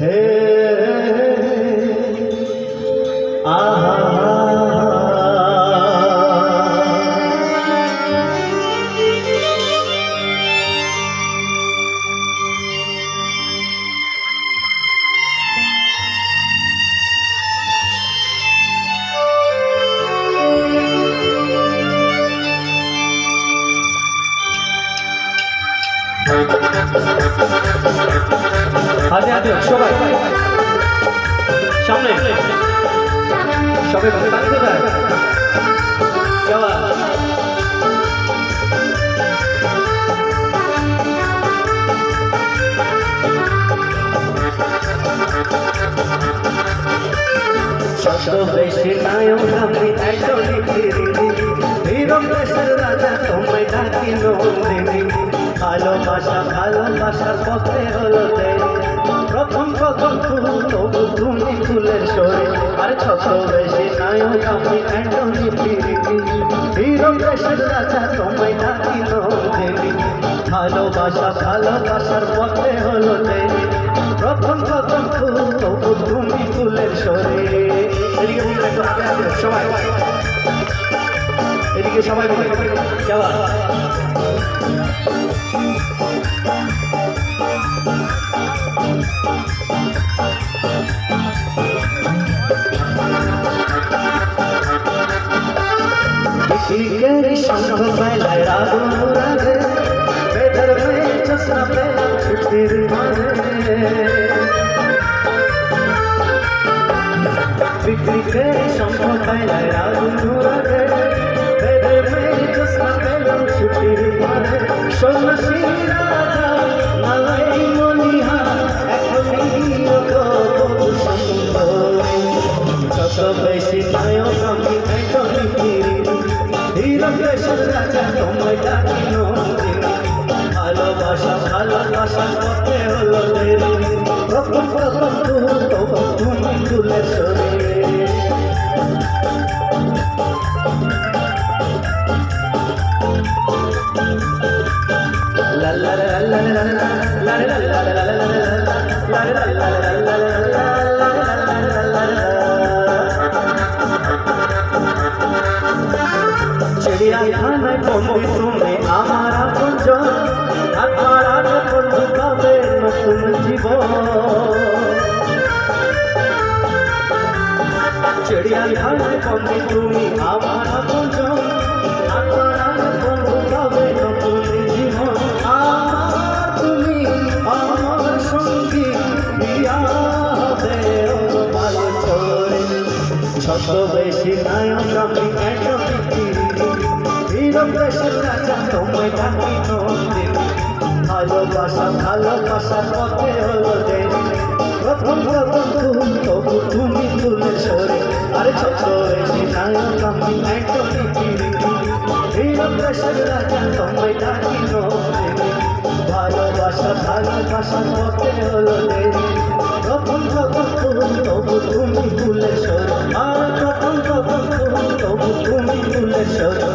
হে আহা হাতে হাতে সবাই সামনে সবাই তালি কোথায় যাওয়া শত বেশি নায়ক আমি একজনই হীরক দেশের রাজা তোমায় ডাকি নন্দিনী ভালোবাসা ভালোবাসার পথে হলো দেরি প্রথম প্রথম ফুল তবু তুমি ফুলের সরে আর ছোট বেশি নায়ক আমি একজনই হীরক দেশের রাজা তোমায় ডাকি নন্দিনী ভালোবাসা ভালোবাসার পথে হলো দেরি প্রথম প্রথম ফুল তবু তুমি ফুলের সরে এদিকে বলতে একটু আগে আগে সবাই এদিকে সবাই বলে যাওয়া শিখেরি সঙ্গ বেলায় রাগুরাগে বেদর में चश्मा पेला छुट्टीर मारे बिक्री के सঙ্গ বেলায় রাগুরাগে বেদর में चश्मा पेला छुट्टीर मारे সন্ন্যাসী রাজা মালাই মনিহা এখনই কত সুন্দর কত বেশি নায়ক আমি একজনই হীরক দেশের রাজা তোমায় ডাকি নন্দিনী ভালোবাসা ভালোবাসা পথে হলো দেরি প্রথম প্রথম ফুল তবু তুমি ফুলের সরে লা লা লা লা লা লা লা লা লা চিড়িয়াখানায় বন্দি তুমি আমার আপনজন আপনার আগে বন্ধু পাবে নতুন জীবন চিড়িয়াখানায় বন্দি তুমি আমার আপনজন আপনার আগে বন্ধু পাবে নতুন জীবন আমার তুমি আমার সঙ্গী বিয়া হবে ভালো চলে ছোট বেশি নায়ক আমি একজনই হীরক দেশের রাজা তোমায় ডাকি নন্দিনী ভালোবাসা ভালোবাসার পথে হলো দেরি প্রথম প্রথম ফুল তবু তুমি ফুলের সরে আরে ছোট বেশি নায়ক আমি একজনই হীরক দেশের রাজা তোমায় ডাকি নন্দিনী ভালোবাসা ভালোবাসার পথে হলো দেরি প্রথম প্রথম ফুল তবু তুমি ফুলের সরে আর প্রথম প্রথম ফুল তবু তুমি ফুলের সরে